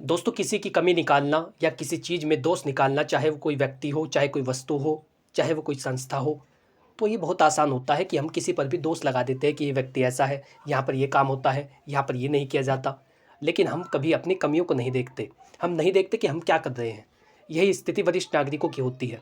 दोस्तों, किसी की कमी निकालना या किसी चीज़ में दोष निकालना, चाहे वो कोई व्यक्ति हो, चाहे कोई वस्तु हो, चाहे वो कोई संस्था हो, तो ये बहुत आसान होता है कि हम किसी पर भी दोष लगा देते हैं कि ये व्यक्ति ऐसा है, यहाँ पर ये काम होता है, यहाँ पर ये नहीं किया जाता। लेकिन हम कभी अपनी कमियों को नहीं देखते। हम नहीं देखते कि हम क्या कर रहे हैं। यही स्थिति वरिष्ठ नागरिकों की होती है।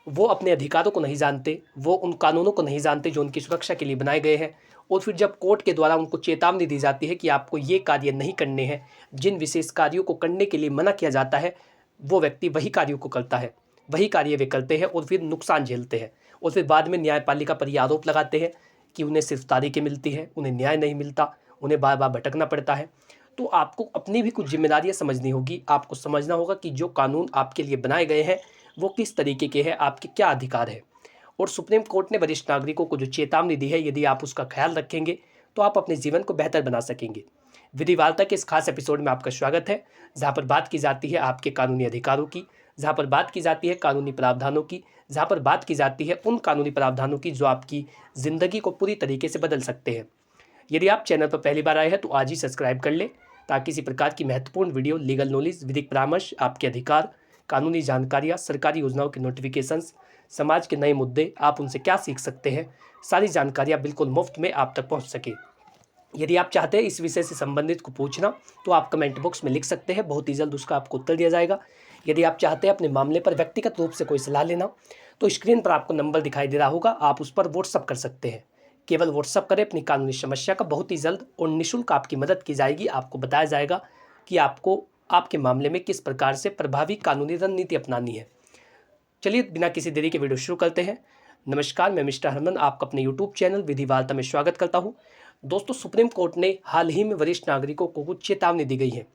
वो अपने अधिकारों को नहीं जानते, वो उन कानूनों को नहीं जानते जो उनकी सुरक्षा के लिए बनाए गए हैं। और फिर जब कोर्ट के द्वारा उनको चेतावनी दी जाती है कि आपको ये कार्य नहीं करने हैं, जिन विशेष कार्यों को करने के लिए मना किया जाता है, वो व्यक्ति वही कार्यों को करता है, वही कार्य वे करते हैं और फिर नुकसान झेलते हैं। और फिर बाद में न्यायपालिका पर यह आरोप लगाते हैं कि उन्हें सिर्फ तारीखें मिलती हैं, उन्हें न्याय नहीं मिलता, उन्हें बार बार भटकना पड़ता है। तो आपको अपनी भी कुछ जिम्मेदारियां समझनी होगी। आपको समझना होगा कि जो कानून आपके लिए बनाए गए हैं वो किस तरीके के हैं, आपके क्या अधिकार है। और सुप्रीम कोर्ट ने वरिष्ठ नागरिकों को जो चेतावनी दी है, यदि आप उसका ख्याल रखेंगे तो आप अपने जीवन को बेहतर बना सकेंगे। विधि वार्ता के इस खास एपिसोड में आपका स्वागत है, जहाँ पर बात की जाती है आपके कानूनी अधिकारों की, जहाँ पर बात की जाती है कानूनी प्रावधानों की, जहाँ पर बात की जाती है उन कानूनी प्रावधानों की जो आपकी ज़िंदगी को पूरी तरीके से बदल सकते हैं। यदि आप चैनल पर पहली बार आए हैं तो आज ही सब्सक्राइब कर लें, ताकि इसी प्रकार की महत्वपूर्ण वीडियो, लीगल नॉलेज, विधिक परामर्श, आपके अधिकार, कानूनी जानकारियाँ, सरकारी योजनाओं के नोटिफिकेशंस, समाज के नए मुद्दे, आप उनसे क्या सीख सकते हैं, सारी जानकारियाँ बिल्कुल मुफ्त में आप तक पहुँच सके। यदि आप चाहते हैं इस विषय से संबंधित को पूछना तो आप कमेंट बॉक्स में लिख सकते हैं, बहुत ही जल्द उसका आपको उत्तर दिया जाएगा। यदि आप चाहते हैं अपने मामले पर व्यक्तिगत रूप से कोई सलाह लेना तो स्क्रीन पर आपको नंबर दिखाई दे रहा होगा, आप उस पर व्हाट्सअप कर सकते हैं। केवल व्हाट्सअप करें अपनी कानूनी समस्या का, बहुत ही जल्द और निःशुल्क आपकी मदद की जाएगी। आपको बताया जाएगा कि आपको आपके मामले में किस प्रकार से प्रभावी कानूनी रणनीति अपनानी है। चलिए बिना किसी देरी के वीडियो शुरू करते हैं। नमस्कार, मैं मिस्टर हरमन आपका अपने यूट्यूब चैनल विधि वार्ता में स्वागत करता हूं। दोस्तों, सुप्रीम कोर्ट ने हाल ही में वरिष्ठ नागरिकों को कुछ चेतावनी दी गई है।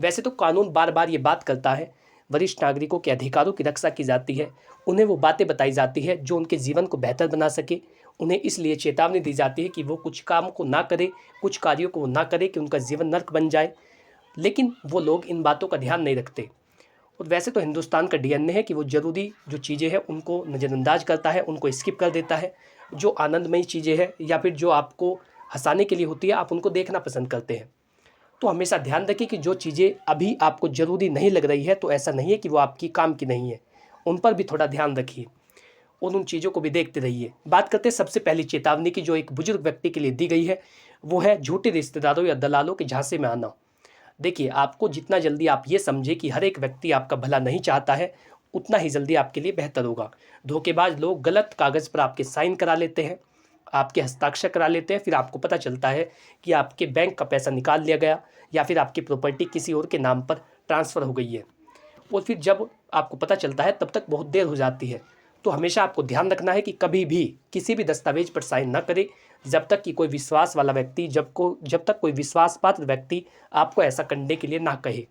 वैसे तो कानून बार बार ये बात करता है, वरिष्ठ नागरिकों के अधिकारों की रक्षा की जाती है, उन्हें वो बातें बताई जाती है जो उनके जीवन को बेहतर बना सके। उन्हें इसलिए चेतावनी दी जाती है कि वो कुछ काम को ना करें, कुछ कार्यों को ना करें कि उनका जीवन नर्क बन जाए। लेकिन वो लोग इन बातों का ध्यान नहीं रखते। और वैसे तो हिंदुस्तान का डीएनए है कि वो ज़रूरी जो चीज़ें हैं उनको नज़रअंदाज करता है, उनको स्किप कर देता है। जो आनंदमयी चीज़ें हैं या फिर जो आपको हंसाने के लिए होती है, आप उनको देखना पसंद करते हैं। तो हमेशा ध्यान रखें कि जो चीज़ें अभी आपको ज़रूरी नहीं लग रही है, तो ऐसा नहीं है कि वो आपकी काम की नहीं है। उन पर भी थोड़ा ध्यान रखिए और उन चीज़ों को भी देखते रहिए। बात करते हैं सबसे पहली चेतावनी की, जो एक बुजुर्ग व्यक्ति के लिए दी गई है। वो है झूठे रिश्तेदारों या दलालों के झांसे में आना। देखिए, आपको जितना जल्दी आप ये समझे कि हर एक व्यक्ति आपका भला नहीं चाहता है, उतना ही जल्दी आपके लिए बेहतर होगा। धोखेबाज लोग गलत कागज़ पर आपके साइन करा लेते हैं, आपके हस्ताक्षर करा लेते हैं, फिर आपको पता चलता है कि आपके बैंक का पैसा निकाल लिया गया या फिर आपकी प्रॉपर्टी किसी और के नाम पर ट्रांसफ़र हो गई है। और फिर जब आपको पता चलता है तब तक बहुत देर हो जाती है। तो हमेशा आपको ध्यान रखना है कि कभी भी किसी भी दस्तावेज पर साइन ना करें जब तक कि कोई विश्वास वाला व्यक्ति, जब तक कोई विश्वास पात्र व्यक्ति आपको ऐसा करने के लिए ना कहे।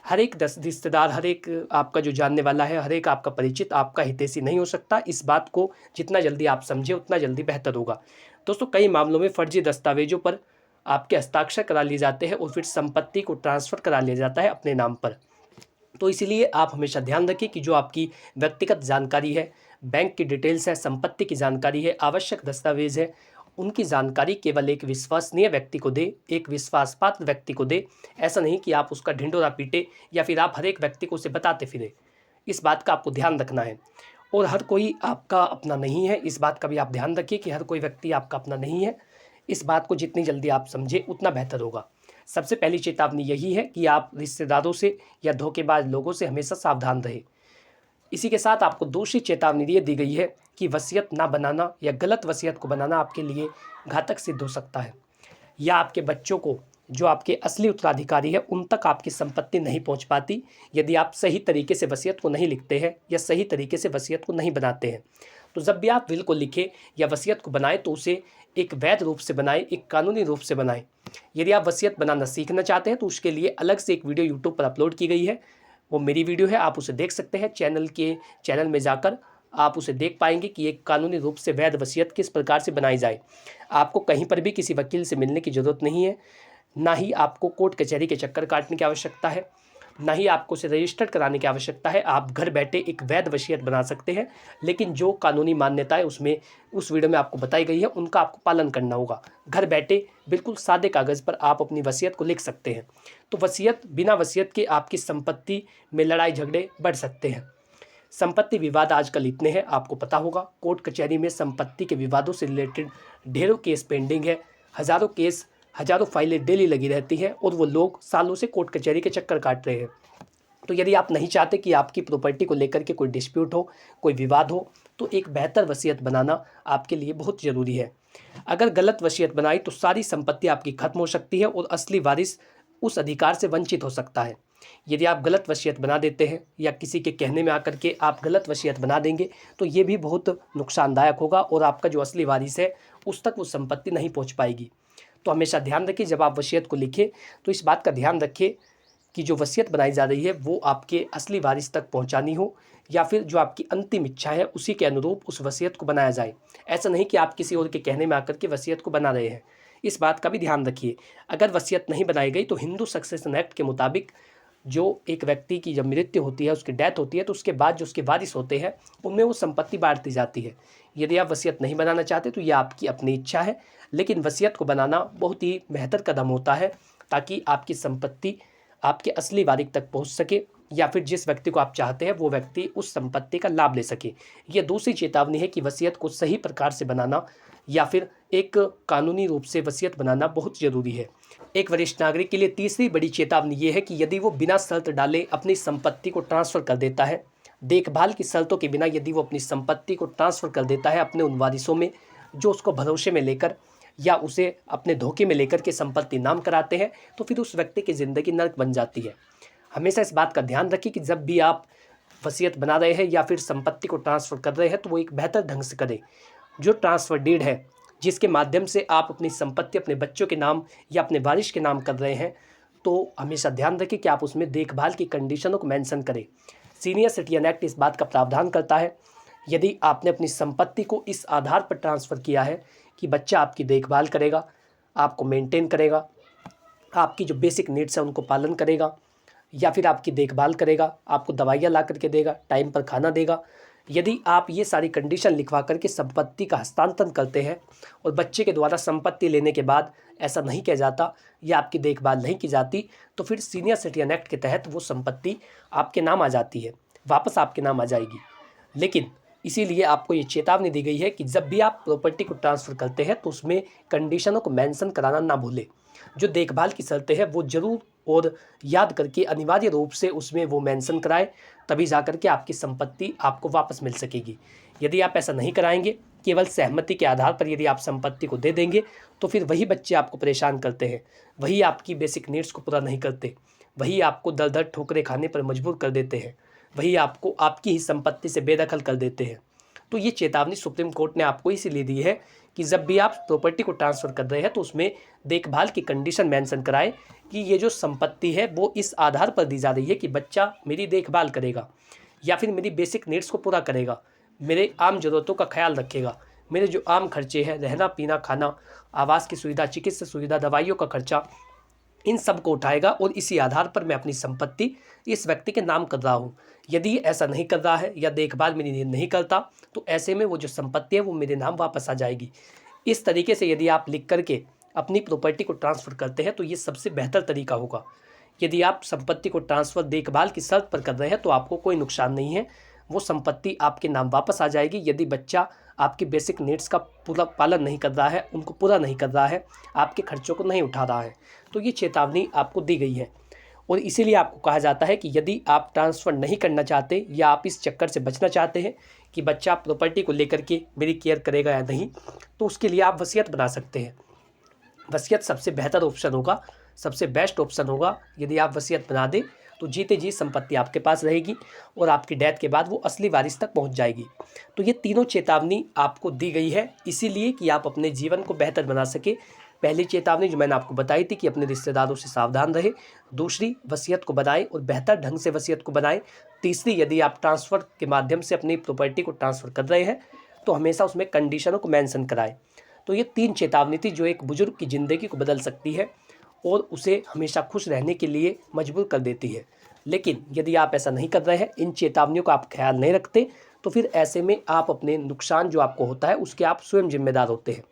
हर एक रिश्तेदार, हर एक आपका जो जानने वाला है, हर एक आपका परिचित आपका हितैषी नहीं हो सकता। इस बात को जितना जल्दी आप समझें उतना जल्दी बेहतर होगा। दोस्तों, कई मामलों में फर्जी दस्तावेजों पर आपके हस्ताक्षर करा लिए जाते हैं और फिर संपत्ति को ट्रांसफ़र करा लिया जाता है अपने नाम पर। तो इसीलिए आप हमेशा ध्यान रखें कि जो आपकी व्यक्तिगत जानकारी है, बैंक की डिटेल्स है, संपत्ति की जानकारी है, आवश्यक दस्तावेज है, उनकी जानकारी केवल एक विश्वसनीय व्यक्ति को दे, एक विश्वास पात्र व्यक्ति को दे। ऐसा नहीं कि आप उसका ढिंढोरा पीटे या फिर आप हर एक व्यक्ति को उसे बताते फिरे। इस बात का आपको ध्यान रखना है। और हर कोई आपका अपना नहीं है, इस बात का भी आप ध्यान रखिए कि हर कोई व्यक्ति आपका अपना नहीं है। इस बात को जितनी जल्दी आप समझें उतना बेहतर होगा। सबसे पहली चेतावनी यही है कि आप रिश्तेदारों से या धोखेबाज लोगों से हमेशा सावधान रहें। इसी के साथ आपको दूसरी चेतावनी ये दी गई है कि वसीयत ना बनाना या गलत वसीयत को बनाना आपके लिए घातक सिद्ध हो सकता है, या आपके बच्चों को, जो आपके असली उत्तराधिकारी है, उन तक आपकी संपत्ति नहीं पहुंच पाती यदि आप सही तरीके से वसीयत को नहीं लिखते हैं या सही तरीके से वसीयत को नहीं बनाते हैं। तो जब भी आप विल को लिखें या वसीयत को बनाएं तो उसे एक वैध रूप से बनाएं, एक कानूनी रूप से बनाएं। यदि आप वसीयत बनाना सीखना चाहते हैं तो उसके लिए अलग से एक वीडियो यूट्यूब पर अपलोड की गई है, वो मेरी वीडियो है, आप उसे देख सकते हैं। चैनल में जाकर आप उसे देख पाएंगे कि एक कानूनी रूप से वैध वसीयत किस प्रकार से बनाई जाए। आपको कहीं पर भी किसी वकील से मिलने की ज़रूरत नहीं है, ना ही आपको कोर्ट कचहरी के चक्कर काटने की आवश्यकता है। ना ही आपको उसे रजिस्टर्ड कराने की आवश्यकता है। आप घर बैठे एक वैध वसीयत बना सकते हैं, लेकिन जो कानूनी मान्यताएं उसमें उस वीडियो में आपको बताई गई है उनका आपको पालन करना होगा। घर बैठे बिल्कुल सादे कागज़ पर आप अपनी वसीयत को लिख सकते हैं। तो वसीयत, बिना वसीयत के आपकी संपत्ति में लड़ाई झगड़े बढ़ सकते हैं। संपत्ति विवाद आजकल इतने हैं, आपको पता होगा, कोर्ट कचहरी में संपत्ति के विवादों से रिलेटेड ढेरों केस पेंडिंग है। हज़ारों केस, हज़ारों फाइलें डेली लगी रहती हैं और वो लोग सालों से कोर्ट कचहरी के चक्कर काट रहे हैं। तो यदि आप नहीं चाहते कि आपकी प्रॉपर्टी को लेकर के कोई डिस्प्यूट हो, कोई विवाद हो, तो एक बेहतर वसीयत बनाना आपके लिए बहुत ज़रूरी है। अगर गलत वसीयत बनाई तो सारी संपत्ति आपकी खत्म हो सकती है और असली वारिस उस अधिकार से वंचित हो सकता है। यदि आप गलत वसीयत बना देते हैं या किसी के कहने में आकर के आप गलत वसीयत बना देंगे तो ये भी बहुत नुकसानदायक होगा और आपका जो असली वारिस है उस तक वो संपत्ति नहीं पहुंच पाएगी। तो हमेशा ध्यान रखिए, जब आप वसीयत को लिखें तो इस बात का ध्यान रखिए कि जो वसीयत बनाई जा रही है वो आपके असली वारिस तक पहुंचानी हो, या फिर जो आपकी अंतिम इच्छा है उसी के अनुरूप उस वसीयत को बनाया जाए। ऐसा नहीं कि आप किसी और के कहने में आकर के वसीयत को बना रहे हैं। इस बात का भी ध्यान रखिए। अगर वसीयत नहीं बनाई गई तो हिंदू सक्सेशन एक्ट के मुताबिक जो एक व्यक्ति की जब मृत्यु होती है, उसकी डेथ होती है, तो उसके बाद जो उसके वारिस होते हैं उनमें वो संपत्ति बांट दी जाती है। यदि आप वसीयत नहीं बनाना चाहते तो यह आपकी अपनी इच्छा है, लेकिन वसीयत को बनाना बहुत ही बेहतर कदम होता है ताकि आपकी संपत्ति आपके असली वारिस तक पहुंच सके, या फिर जिस व्यक्ति को आप चाहते हैं वो व्यक्ति उस संपत्ति का लाभ ले सके। यह दूसरी चेतावनी है कि वसीयत को सही प्रकार से बनाना या फिर एक कानूनी रूप से वसीयत बनाना बहुत ज़रूरी है। एक वरिष्ठ नागरिक के लिए तीसरी बड़ी चेतावनी ये है कि यदि वो बिना शर्त डाले अपनी संपत्ति को ट्रांसफ़र कर देता है, देखभाल की शर्तों के बिना यदि वो अपनी संपत्ति को ट्रांसफ़र कर देता है अपने उन वारिसों में जो उसको भरोसे में लेकर या उसे अपने धोखे में लेकर के संपत्ति नाम कराते हैं, तो फिर उस व्यक्ति की ज़िंदगी नर्क बन जाती है। हमेशा इस बात का ध्यान रखिए कि जब भी आप वसीयत बना रहे हैं या फिर संपत्ति को ट्रांसफ़र कर रहे हैं तो वो एक बेहतर ढंग से करें। जो ट्रांसफ़र डीड है, जिसके माध्यम से आप अपनी संपत्ति अपने बच्चों के नाम या अपने वारिस के नाम कर रहे हैं, तो हमेशा ध्यान रखें कि आप उसमें देखभाल की कंडीशनों को मेंशन करें। सीनियर सिटीजन एक्ट इस बात का प्रावधान करता है, यदि आपने अपनी संपत्ति को इस आधार पर ट्रांसफ़र किया है कि बच्चा आपकी देखभाल करेगा, आपको मेंटेन करेगा, आपकी जो बेसिक नीड्स है उनको पालन करेगा, या फिर आपकी देखभाल करेगा, आपको दवाइयाँ ला करके देगा, टाइम पर खाना देगा, यदि आप ये सारी कंडीशन लिखवा करके संपत्ति का हस्तांतरण करते हैं और बच्चे के द्वारा संपत्ति लेने के बाद ऐसा नहीं किया जाता या आपकी देखभाल नहीं की जाती, तो फिर सीनियर सिटीजन एक्ट के तहत वो संपत्ति आपके नाम आ जाती है, वापस आपके नाम आ जाएगी। लेकिन इसीलिए आपको ये चेतावनी दी गई है कि जब भी आप प्रॉपर्टी को ट्रांसफ़र करते हैं तो उसमें कंडीशनों को मेंशन कराना ना भूलें। जो देखभाल की शर्तें हैं वो ज़रूर और याद करके अनिवार्य रूप से उसमें वो मेंशन कराएं, तभी जा कर के आपकी संपत्ति आपको वापस मिल सकेगी। यदि आप ऐसा नहीं कराएंगे, केवल सहमति के आधार पर यदि आप संपत्ति को दे देंगे, तो फिर वही बच्चे आपको परेशान करते हैं, वही आपकी बेसिक नीड्स को पूरा नहीं करते, वही आपको दर दर ठोकरें खाने पर मजबूर कर देते हैं, वही आपको आपकी ही संपत्ति से बेदखल कर देते हैं। तो ये चेतावनी सुप्रीम कोर्ट ने आपको इसीलिए दी है कि जब भी आप प्रॉपर्टी को ट्रांसफ़र कर रहे हैं तो उसमें देखभाल की कंडीशन मेंशन कराएं कि ये जो संपत्ति है वो इस आधार पर दी जा रही है कि बच्चा मेरी देखभाल करेगा या फिर मेरी बेसिक नीड्स को पूरा करेगा, मेरे आम ज़रूरतों का ख्याल रखेगा, मेरे जो आम खर्चे हैं, रहना पीना खाना, आवास की सुविधा, चिकित्सा सुविधा, दवाइयों का खर्चा, इन सब को उठाएगा और इसी आधार पर मैं अपनी संपत्ति इस व्यक्ति के नाम कर रहा हूँ। यदि ऐसा नहीं कर रहा है या देखभाल मेरी नहीं करता तो ऐसे में वो जो संपत्ति है वो मेरे नाम वापस आ जाएगी। इस तरीके से यदि आप लिख करके अपनी प्रॉपर्टी को ट्रांसफ़र करते हैं तो ये सबसे बेहतर तरीका होगा। यदि आप संपत्ति को ट्रांसफ़र देखभाल की शर्त पर कर रहे हैं तो आपको कोई नुकसान नहीं है, वो संपत्ति आपके नाम वापस आ जाएगी यदि बच्चा आपकी बेसिक नीड्स का पूरा पालन नहीं कर रहा है, उनको पूरा नहीं कर रहा है, आपके खर्चों को नहीं उठा रहा है। तो ये चेतावनी आपको दी गई है और इसीलिए आपको कहा जाता है कि यदि आप ट्रांसफ़र नहीं करना चाहते या आप इस चक्कर से बचना चाहते हैं कि बच्चा प्रॉपर्टी को लेकर के मेरी केयर करेगा या नहीं, तो उसके लिए आप वसीयत बना सकते हैं। वसीयत सबसे बेहतर ऑप्शन होगा, सबसे बेस्ट ऑप्शन होगा। यदि आप वसीयत बना दें तो जीते जी संपत्ति आपके पास रहेगी और आपकी डेथ के बाद वो असली वारिस तक पहुंच जाएगी। तो ये तीनों चेतावनी आपको दी गई है इसीलिए कि आप अपने जीवन को बेहतर बना सके। पहली चेतावनी जो मैंने आपको बताई थी कि अपने रिश्तेदारों से सावधान रहे। दूसरी, वसीयत को बनाएं और बेहतर ढंग से वसीयत को बनाएं। तीसरी, यदि आप ट्रांसफ़र के माध्यम से अपनी प्रॉपर्टी को ट्रांसफ़र कर रहे हैं तो हमेशा उसमें कंडीशनों को मेंशन कराएं। तो ये 3 चेतावनी थी जो एक बुजुर्ग की ज़िंदगी को बदल सकती है और उसे हमेशा खुश रहने के लिए मजबूर कर देती है। लेकिन यदि आप ऐसा नहीं कर रहे हैं, इन चेतावनियों का आप ख्याल नहीं रखते, तो फिर ऐसे में आप अपने नुकसान जो आपको होता है उसके आप स्वयं जिम्मेदार होते हैं।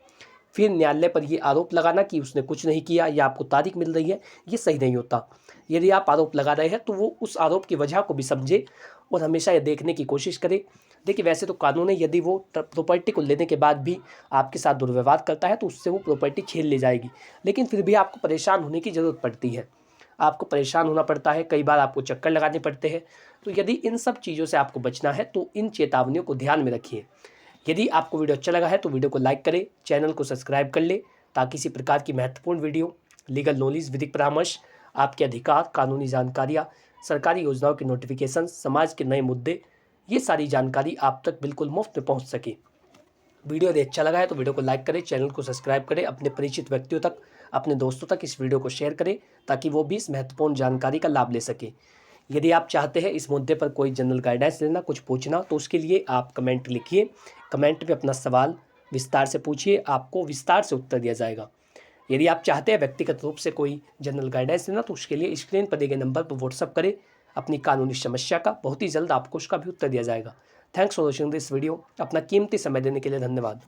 फिर न्यायालय पर ये आरोप लगाना कि उसने कुछ नहीं किया या आपको तारीख मिल रही है, ये सही नहीं होता। यदि आप आरोप लगा रहे हैं तो वो उस आरोप की वजह को भी समझे और हमेशा ये देखने की कोशिश करे। देखिए, वैसे तो कानून है, यदि वो प्रॉपर्टी को लेने के बाद भी आपके साथ दुर्व्यवहार करता है तो उससे वो प्रॉपर्टी छीन ली जाएगी, लेकिन फिर भी आपको परेशान होने की ज़रूरत पड़ती है। आपको परेशान होना पड़ता है, कई बार आपको चक्कर लगाने पड़ते हैं। तो यदि इन सब चीज़ों से आपको बचना है तो इन चेतावनियों को ध्यान में रखिए। यदि आपको वीडियो अच्छा लगा है तो वीडियो को लाइक करें, चैनल को सब्सक्राइब कर ले, ताकि इसी प्रकार की महत्वपूर्ण वीडियो, लीगल नॉलेज, विधिक परामर्श, आपके अधिकार, कानूनी जानकारियाँ, सरकारी योजनाओं के नोटिफिकेशन, समाज के नए मुद्दे, ये सारी जानकारी आप तक बिल्कुल मुफ्त में पहुँच सके। वीडियो यदि अच्छा लगा है तो वीडियो को लाइक करें, चैनल को सब्सक्राइब करें, अपने परिचित व्यक्तियों तक, अपने दोस्तों तक इस वीडियो को शेयर करें, ताकि वो भी इस महत्वपूर्ण जानकारी का लाभ ले सकें। यदि आप चाहते हैं इस मुद्दे पर कोई जनरल गाइडेंस लेना, कुछ पूछना, तो उसके लिए आप कमेंट लिखिए। कमेंट में अपना सवाल विस्तार से पूछिए, आपको विस्तार से उत्तर दिया जाएगा। यदि आप चाहते हैं व्यक्तिगत रूप से कोई जनरल गाइडेंस लेना, तो उसके लिए स्क्रीन पर दिए गए नंबर पर व्हाट्सअप करें अपनी कानूनी समस्या का, बहुत ही जल्द आपको उसका भी उत्तर दिया जाएगा। Thanks for watching this video. अपना कीमती समय देने के लिए धन्यवाद।